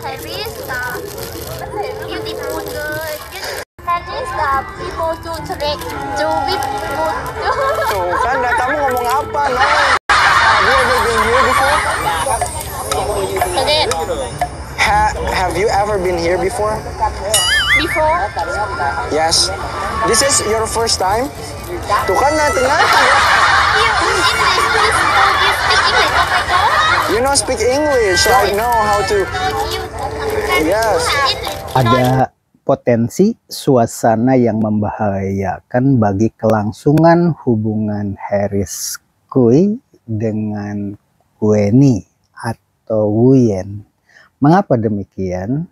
Harris beautiful girl. Harris people to trick to beautiful. Tuh kan, kamu ngomong apa? No. Have you ever been here before? Forget. Have you ever been here before? Before? Yes. This is your first time? Tuh kan, tengah. You English, please. You speak English. Oh my God. You know speak English. I know how to. Yes. Ada potensi suasana yang membahayakan bagi kelangsungan hubungan Harris Kui dengan Weni atau Wuyen. Mengapa demikian?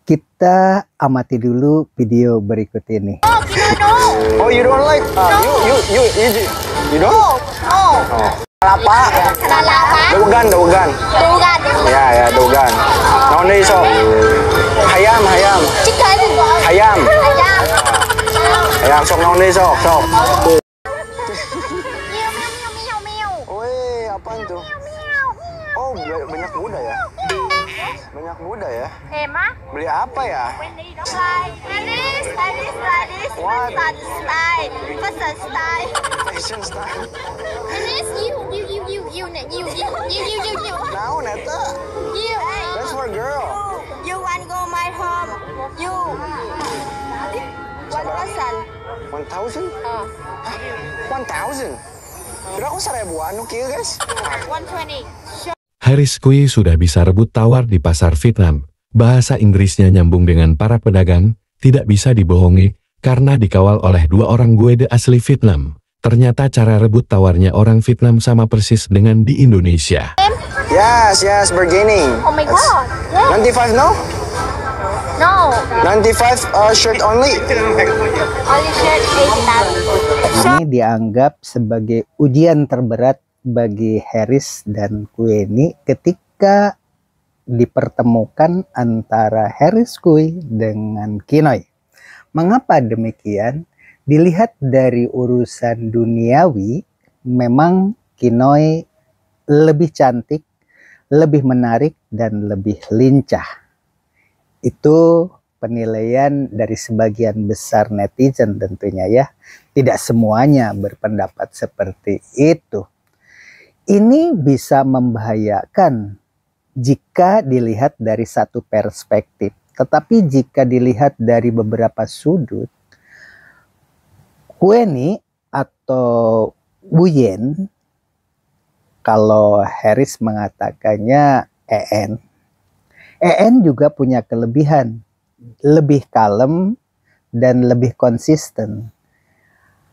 Kita amati dulu video berikut ini. Oh, you don't like? You don't? No. Oh. Kalapa. Kalapa. Dogan. Ya, dogan. Naon deui sok? Hayam. Chicken. Hayam. Hayam sok naon deui sok. Woi, apaan tuh? Oh, banyak muda ya? Banyak muda ya? Emma? Beli apa ya? Harris. What? Fashion style. Fashion style. Harris, you. Naon eta? You. That's for girl. You want go my home? You. 1,000? 1,000? Kira aku 1.000-an kieu, guys. 120. Harris Kui sudah bisa rebut tawar di pasar Vietnam. Bahasa Inggrisnya nyambung dengan para pedagang, tidak bisa dibohongi, karena dikawal oleh 2 orang guide asli Vietnam. Ternyata cara rebut tawarnya orang Vietnam sama persis dengan di Indonesia. Yes, bargaining. Oh my God. Yeah. 95 no? No. 95 shirt only. Only shirt 80,000. Ini dianggap sebagai ujian terberat bagi Harris dan Weni ketika dipertemukan antara Harris Kui dengan Kinoy. Mengapa demikian? Dilihat dari urusan duniawi, memang Kinoy lebih cantik, lebih menarik, dan lebih lincah. Itu penilaian dari sebagian besar netizen tentunya ya. Tidak semuanya berpendapat seperti itu. Ini bisa membahayakan jika dilihat dari satu perspektif. Tetapi jika dilihat dari beberapa sudut, Weni atau Wuyen, kalau Harris mengatakannya EN juga punya kelebihan, lebih kalem dan lebih konsisten.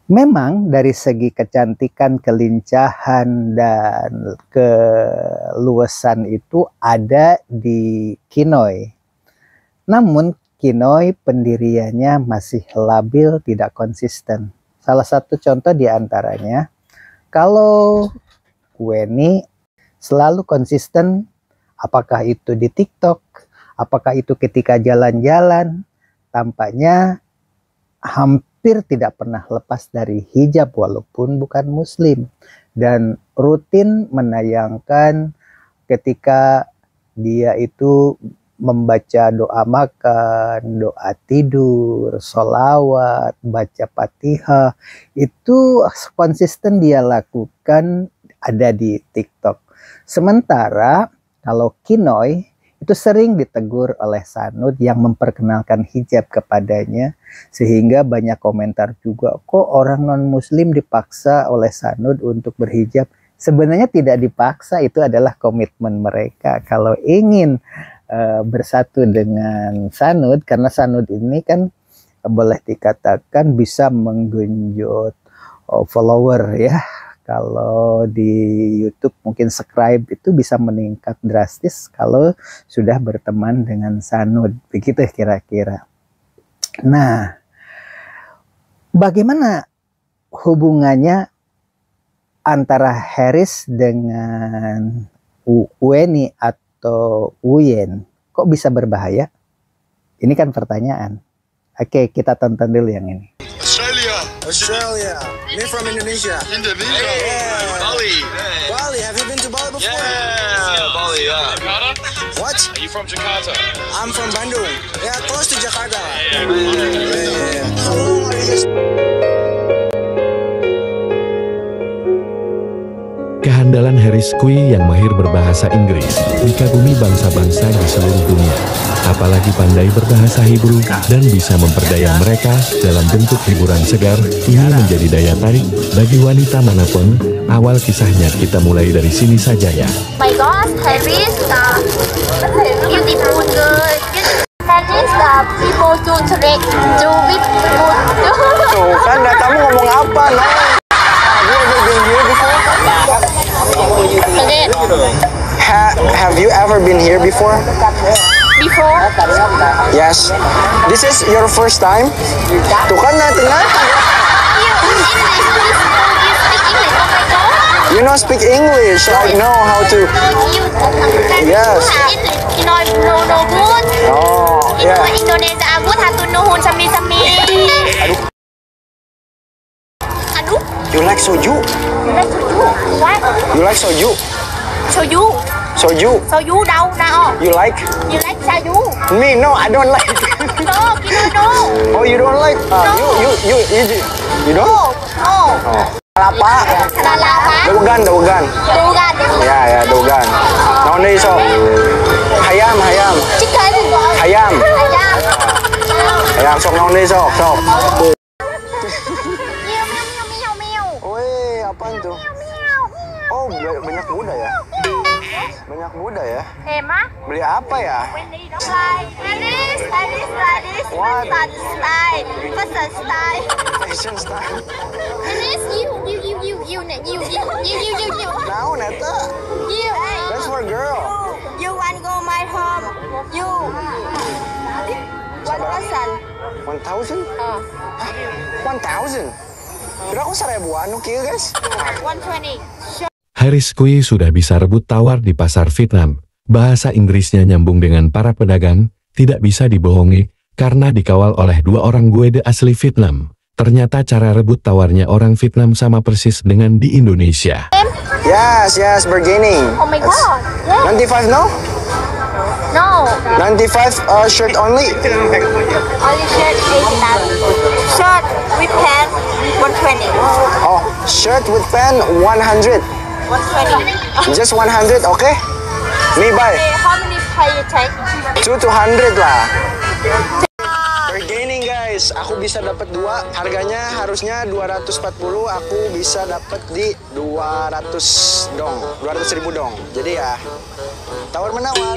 Memang dari segi kecantikan, kelincahan, dan keluasan itu ada di Kinoy. Namun Kinoy pendiriannya masih labil, tidak konsisten. Salah satu contoh diantaranya, kalau Weni selalu konsisten, apakah itu di TikTok, apakah itu ketika jalan-jalan, tampaknya hampir tidak pernah lepas dari hijab walaupun bukan muslim, dan rutin menayangkan ketika dia itu membaca doa makan, doa tidur, sholawat, baca Fatihah, itu konsisten dia lakukan ada di TikTok. Sementara kalau Kinoy itu sering ditegur oleh Sanud yang memperkenalkan hijab kepadanya, sehingga banyak komentar juga, kok orang non-muslim dipaksa oleh Sanud untuk berhijab. Sebenarnya tidak dipaksa, itu adalah komitmen mereka. Kalau ingin bersatu dengan Sanud, karena Sanud ini kan boleh dikatakan bisa menggenjot follower ya. Kalau di YouTube mungkin subscribe itu bisa meningkat drastis kalau sudah berteman dengan Sanud, begitu kira-kira. Nah, bagaimana hubungannya antara Harris dengan Weni atau Wuyen? Kok bisa berbahaya? Ini kan pertanyaan. Oke, kita tonton dulu yang ini. Australia. Me from Indonesia. Yeah. Bali. Bali. Have you been to Bali before? Yeah, Bali. Yeah. What? What? Are you from Jakarta? I'm from Bandung. Yeah, close to Jakarta. Yeah. How long are you? Kehandalan Harris Kui yang mahir berbahasa Inggris dikagumi bangsa-bangsa di seluruh dunia. Apalagi pandai berbahasa Hebrew dan bisa memperdaya mereka dalam bentuk hiburan segar, ini menjadi daya tarik bagi wanita manapun. Awal kisahnya kita mulai dari sini saja ya. My God, Harris, beautiful girl. Harris, people to trick, to with people. Tuh kan, kamu ngomong apa, no? Have you ever been here before? Before? Yes. This is your first time? Tuh kan, natin-natin. You know speak English. I know how to. Yes. No good. Oh, yeah. Indonesia good hatu nuhun sami-sami. Aduh. You like soju? What? You like soju? Soju. Soju? Soju đâu nào? You like? You like soju? Me? No, I don't like. No, no. Oh, you don't like? You don't? No. Kalapa? Kalapa? Daugan. Dugan. Ya, daugan. Naon deui sok? Hayam. Chicken. Hayam. Hayam sok naon deui sok. Meow. Weh, apaan tuh? Oh, banyak muda ya? Banyak muda ya? Emma? Beli apa ya? Alice. What? Fashion style. Fashion style. Alice, you. Naon eta? That's for girl. You want go my home? You. 1,000. 1,000? 1,000? Kira aku 1.000-an kieu, guys. 120. Harris Kui sudah bisa rebut tawar di pasar Vietnam. Bahasa Inggrisnya nyambung dengan para pedagang, tidak bisa dibohongi, karena dikawal oleh dua orang guide asli Vietnam. Ternyata cara rebut tawarnya orang Vietnam sama persis dengan di Indonesia. Yes, bargaining. Oh my God. Yeah. 95 no? No. 95 shirt only. Only shirt 80,000. Shirt with pants 120. Oh, shirt with pen 100. 120. Just 100, okay? Me buy. How many pay you take? 200 lah. Bargaining guys, aku bisa dapat 2. Harganya harusnya 240, aku bisa dapat di 200 dong. 200.000 dong. Jadi ya, tawar menawar.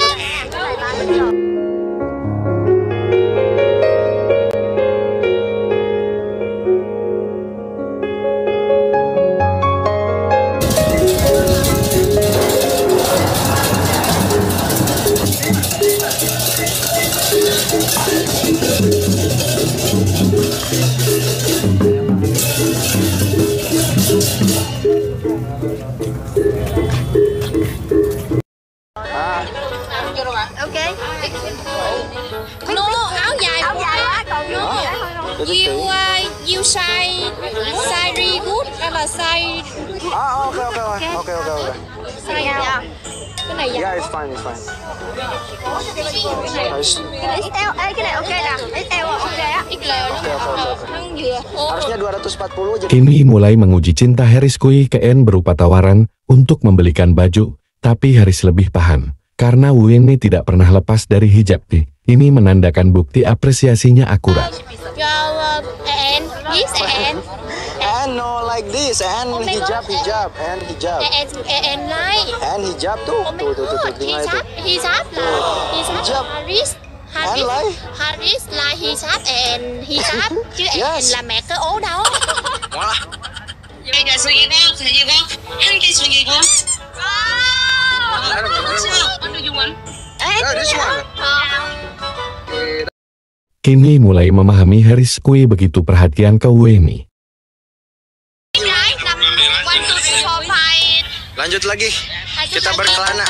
Okay. No, áo dài quá. You size really good hay là size Okay. size nào? Cái này Yeah, it's fine. XL, cái này ok nè. XL ok á. XL nó vừa. Harusnya 240 jadi. Kini mulai menguji cinta Harris Kui ke Anne berupa tawaran untuk membelikan baju, tapi Harris lebih paham. Karena Winnie tidak pernah lepas dari hijab nih. Ini menandakan bukti apresiasinya akurat. And this and And no like this, and hijab. and like. And hijab tuh. Tuh, tinggal itu. Hijab Hijab. Harris là hijab and hijab chứ Yes. là mẹ cái ố đâu. Bây giờ suy nghĩ con, anh kia suy nghĩ con. What do you want? Kini mulai memahami Harris Kui begitu perhatian ke Winnie. Lanjut lagi. Kita berkelana.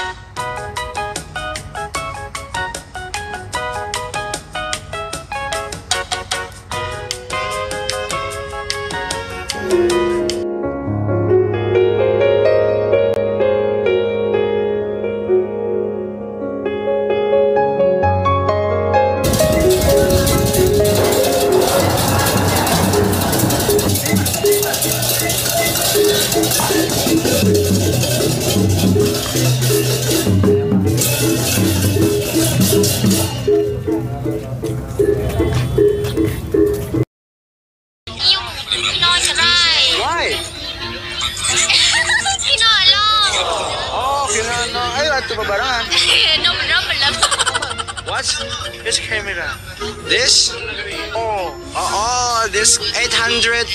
foto bebarengan. Nomor lah. What? This camera. This? This $800.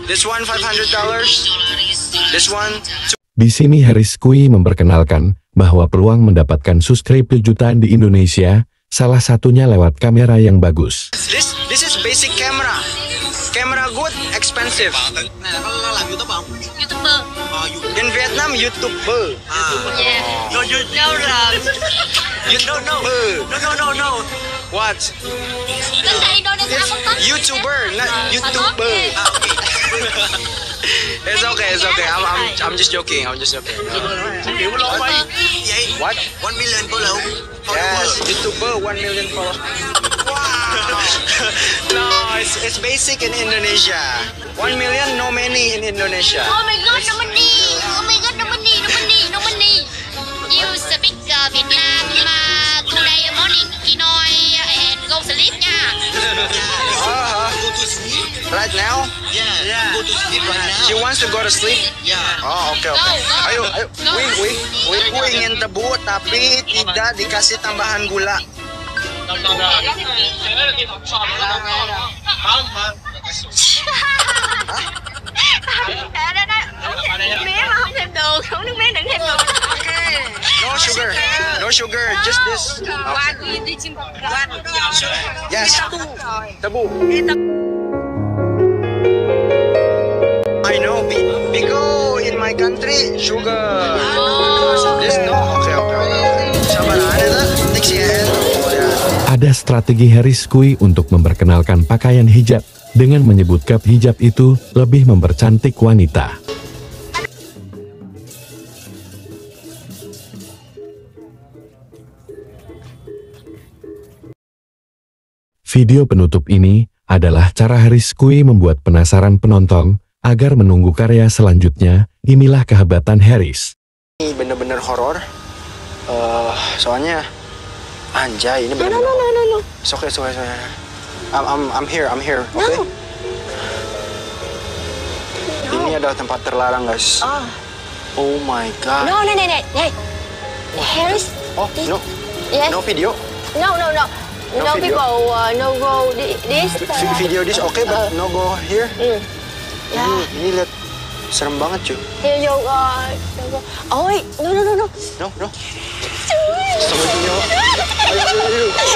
This one $500. This one. Di sini Harris Kui memperkenalkan bahwa peluang mendapatkan subscribe jutaan di Indonesia salah satunya lewat kamera yang bagus. This is basic camera. Camera good, expensive. YouTuber. In Vietnam, YouTuber. Yeah. No. What? Bahasa Indonesia apa kan? YouTuber, not YouTuber. It's okay. I'm just joking. What? 1 million follow. Yes, YouTuber 1 million followers. No, it's basic in Indonesia. 1 million, no many in Indonesia. Oh my god, no money. You speak Vietnam today morning, Hanoi and go sleep nha. Go to sleep. Right now? Yeah. Go to sleep right now. She wants to go to sleep? Yeah. Oh, okay. Go. Ayo. Go. Aku ingin tebu tapi tidak dikasih tambahan gula. Mía mà không thêm đường, không nước mía đừng thêm đường. No sugar, just this. Yes. Tebu. I know, because in my country sugar. This no. Okay. Sabar ada next year. Ada strategi Harris Kui untuk memperkenalkan pakaian hijab dengan menyebut cap hijab itu lebih mempercantik wanita. Video penutup ini adalah cara Harris Kui membuat penasaran penonton agar menunggu karya selanjutnya. Inilah kehebatan Harris. Ini bener-bener horor. Soalnya anjay ini bener. No. It's okay. I'm here. Okay. Ini adalah tempat terlarang, guys. Oh my god. No. Harris. Oh, no. Yes. No video. No. No video. people. No go this. Video this okay, but no go here. Yeah. Ini lihat serem banget, cuy. Here you go. Oh wait. No. No. Sama video. Ayo.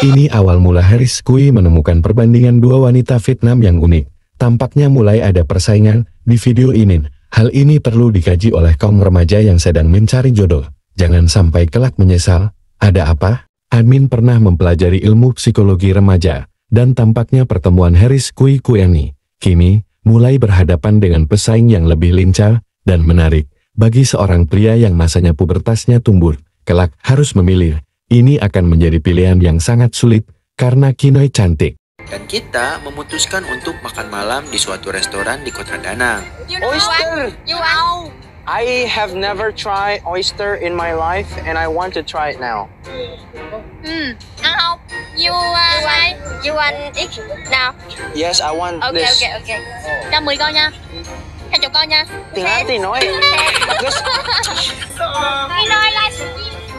Ini awal mula Harris Kui menemukan perbandingan dua wanita Vietnam yang unik. Tampaknya mulai ada persaingan di video ini. Hal ini perlu dikaji oleh kaum remaja yang sedang mencari jodoh. Jangan sampai kelak menyesal. Ada apa? Admin pernah mempelajari ilmu psikologi remaja, dan tampaknya pertemuan Harris Kui Kueni kini mulai berhadapan dengan pesaing yang lebih lincah dan menarik. Bagi seorang pria yang masanya pubertasnya tumbuh, kelak harus memilih. Ini akan menjadi pilihan yang sangat sulit karena Kinoi cantik. Dan kita memutuskan untuk makan malam di suatu restoran di Kota Danang. Oyster. You want? I have never tried oyster in my life, and I want to try it now. Ăn không? You want it nào? Yes, I want this. Okay. Cho 10 con nha. 20 con nha. Hati-hati, Noi. Bagus.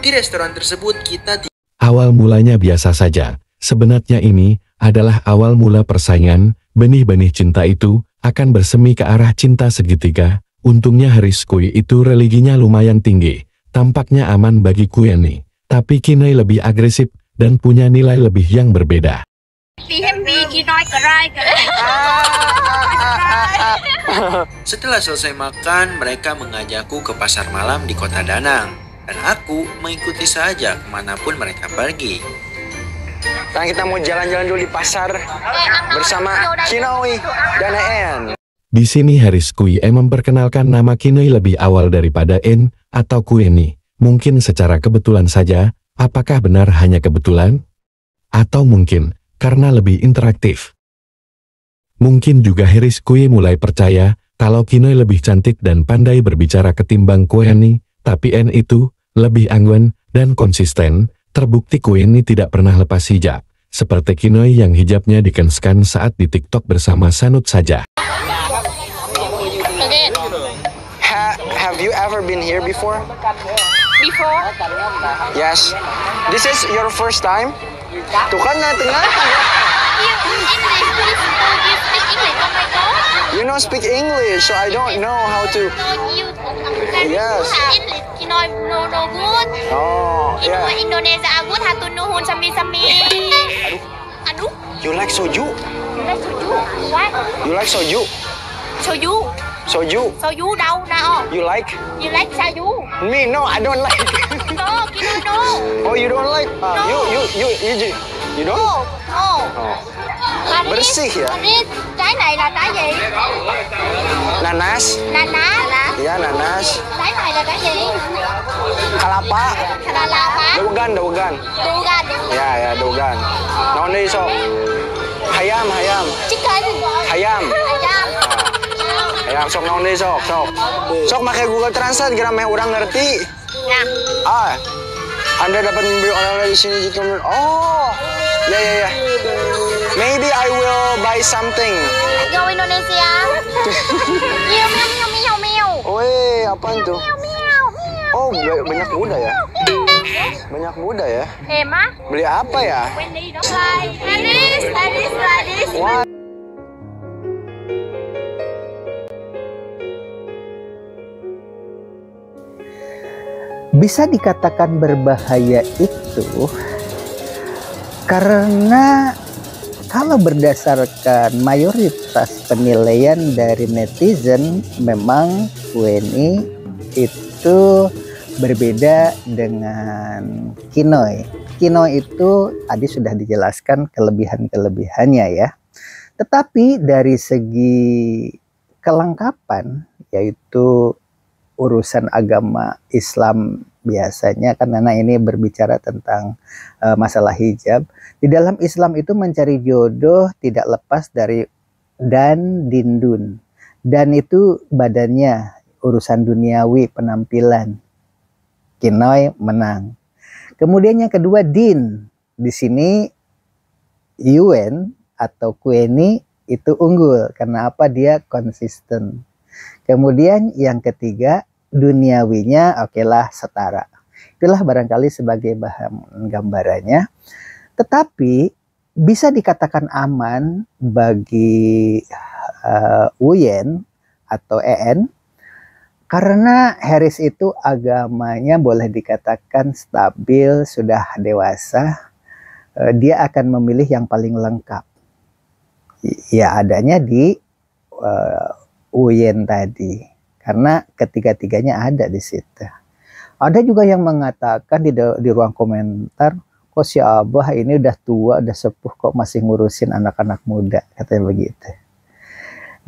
Di restoran tersebut kita Awal mulanya biasa saja. Sebenarnya ini adalah awal mula persaingan. Benih-benih cinta itu akan bersemi ke arah cinta segitiga. Untungnya Harris Kui itu religinya lumayan tinggi. Tampaknya aman bagi Kueni. Tapi Kinoi lebih agresif dan punya nilai lebih yang berbeda. Setelah selesai makan, mereka mengajakku ke pasar malam di Kota Danang. Dan aku mengikuti saja kemanapun mereka pergi. Sekarang kita mau jalan-jalan dulu di pasar bersama Kinoi dan En. Di sini Harris Kui memperkenalkan nama Kinoi lebih awal daripada En atau Kueni. Mungkin secara kebetulan saja. Apakah benar hanya kebetulan? Atau mungkin karena lebih interaktif? Mungkin juga Harris Kui mulai percaya kalau Kinoi lebih cantik dan pandai berbicara ketimbang Kueni, tapi En itu lebih anggun dan konsisten. Terbukti Kueni tidak pernah lepas hijab, seperti Kinoi yang hijabnya dikenskan saat di TikTok bersama Sanut saja. Have you ever been here before? before? Yes. This is your first time? Tuh kan na tengah. You English, please. You speak English. Oh my God. You don't speak English, so I don't know how to. No, you. Yes. English. You know, no good. Oh, You know yeah. Indonesia good. Hatu nuhun sami. Aduh. You like soju? You like soju? What? You like soju? Soju. Soju? Soju đâu nào? You like? You like soju? Me? No, I don't like. No, Kino no. Oh, you don't like? No. You don't? No. No. Oh. Haris, Bersih ya? Haris, trái này là trái gì? Nanas? Nanas. Iya, nanas. Trái này là trái gì? Kalapa? Kalapa. Daugan. Dugan. Ya, daugan. Naon deui sok? Hayam. Chicken. Hayam. Ayam. Hayam sok naon deui sok. Sok make Google Translate kira meh urang ngerti. Nah. Anda dapat membeli oleh-oleh di sini jika oh, ya. Maybe I will buy something. Go Indonesia. Miau. Weh, apaan tuh? Miau. Oh, banyak muda ya? Banyak muda ya? Emma. Beli apa ya? Wendy đó. Haris. Wah. Bisa dikatakan berbahaya itu karena kalau berdasarkan mayoritas penilaian dari netizen, memang WNI itu berbeda dengan Kinoi. Kinoi itu tadi sudah dijelaskan kelebihan-kelebihannya ya. Tetapi dari segi kelengkapan, yaitu urusan agama Islam biasanya, karena ini berbicara tentang masalah hijab. Di dalam Islam itu mencari jodoh tidak lepas dari dan dindun. Dan itu badannya, urusan duniawi, penampilan. Kinoi menang. Kemudian yang kedua din. Di sini Yuen atau Kueni itu unggul. Karena apa? Dia konsisten. Kemudian yang ketiga, duniawinya okelah setara. Itulah barangkali sebagai bahan gambarannya. Tetapi bisa dikatakan aman bagi Uyen atau EN karena Haris itu agamanya boleh dikatakan stabil, sudah dewasa. Dia akan memilih yang paling lengkap. Ya adanya di Uyen tadi. Karena ketiga-tiganya ada di situ. Ada juga yang mengatakan di ruang komentar, kok si Abah ini udah tua, udah sepuh kok masih ngurusin anak-anak muda, katanya begitu.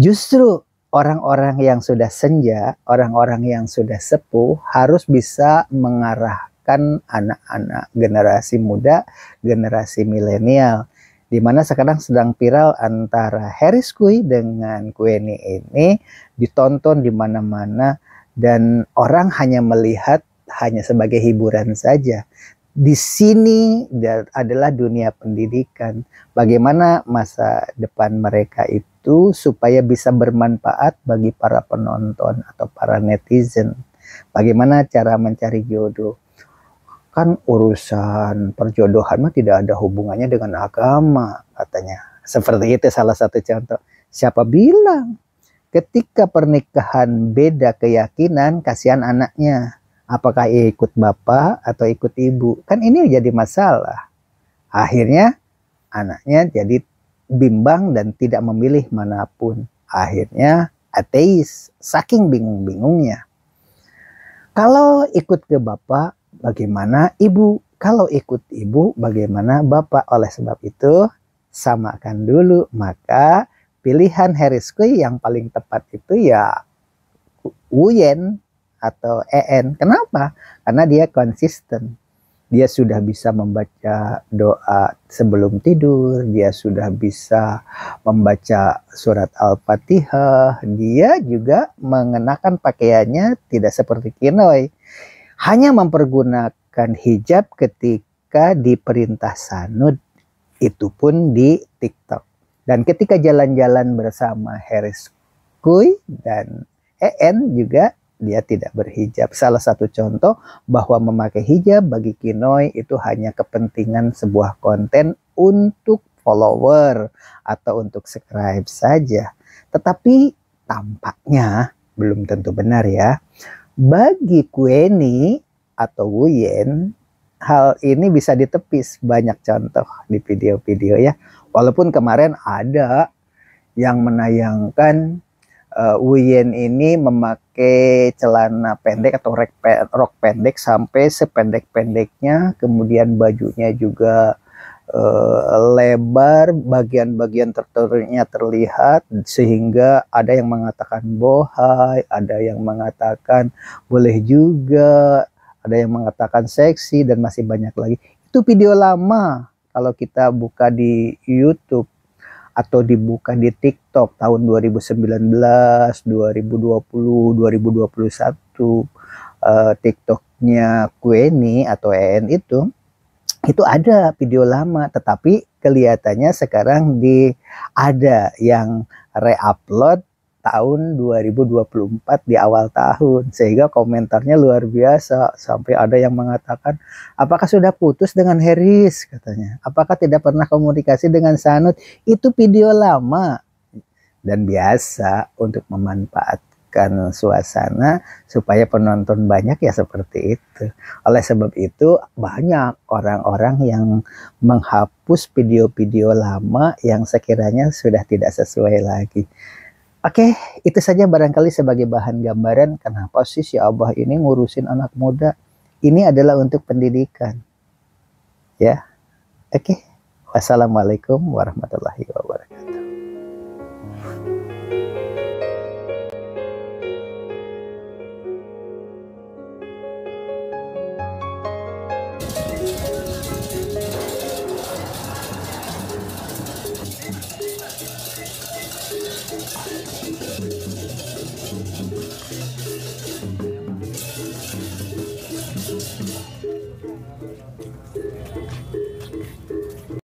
Justru orang-orang yang sudah senja, orang-orang yang sudah sepuh harus bisa mengarahkan anak-anak generasi muda, generasi milenial. Di mana sekarang sedang viral antara Haris Kui dengan Kueni ini ditonton di mana-mana dan orang hanya melihat hanya sebagai hiburan saja. Di sini adalah dunia pendidikan. Bagaimana masa depan mereka itu supaya bisa bermanfaat bagi para penonton atau para netizen. Bagaimana cara mencari jodoh. Kan urusan perjodohan mah tidak ada hubungannya dengan agama katanya. Seperti itu salah satu contoh. Siapa bilang ketika pernikahan beda keyakinan, kasihan anaknya. Apakah ikut bapak atau ikut ibu? Kan ini jadi masalah. Akhirnya anaknya jadi bimbang dan tidak memilih manapun. Akhirnya ateis, saking bingung-bingungnya. Kalau ikut ke bapak, bagaimana ibu? Kalau ikut ibu, bagaimana bapak? Oleh sebab itu, samakan dulu. Maka pilihan Haris Kui yang paling tepat itu ya Uyen atau EN. Kenapa? Karena dia konsisten. Dia sudah bisa membaca doa sebelum tidur. Dia sudah bisa membaca surat Al-Fatihah. Dia juga mengenakan pakaiannya tidak seperti Kinoi. Hanya mempergunakan hijab ketika diperintah sanud. Itu pun di TikTok. Dan ketika jalan-jalan bersama Haris Kui dan EN juga dia tidak berhijab. Salah satu contoh bahwa memakai hijab bagi Kinoy itu hanya kepentingan sebuah konten untuk follower atau untuk subscribe saja. Tetapi tampaknya belum tentu benar ya. Bagi Kueni atau Wuyen, hal ini bisa ditepis. Banyak contoh di video-video ya. Walaupun kemarin ada yang menayangkan Wuyen ini memakai celana pendek atau rok pendek sampai sependek-pendeknya, kemudian bajunya juga lebar, bagian-bagian tertentunya terlihat, sehingga ada yang mengatakan bohai, ada yang mengatakan boleh juga, ada yang mengatakan seksi, dan masih banyak lagi. Itu video lama. Kalau kita buka di YouTube atau dibuka di TikTok tahun 2019, 2020, 2021, TikToknya Kueni atau EN itu ada video lama, tetapi kelihatannya sekarang ada yang re-upload tahun 2024 di awal tahun, sehingga komentarnya luar biasa. Sampai ada yang mengatakan, apakah sudah putus dengan Haris, katanya, apakah tidak pernah komunikasi dengan Sanut. Itu video lama, dan biasa untuk memanfaatkan suasana supaya penonton banyak ya, seperti itu. Oleh sebab itu banyak orang-orang yang menghapus video-video lama yang sekiranya sudah tidak sesuai lagi. Oke, itu saja barangkali sebagai bahan gambaran kenapa sih si Abah ini ngurusin anak muda. Ini adalah untuk pendidikan. Ya. Oke. Wassalamualaikum warahmatullahi wabarakatuh.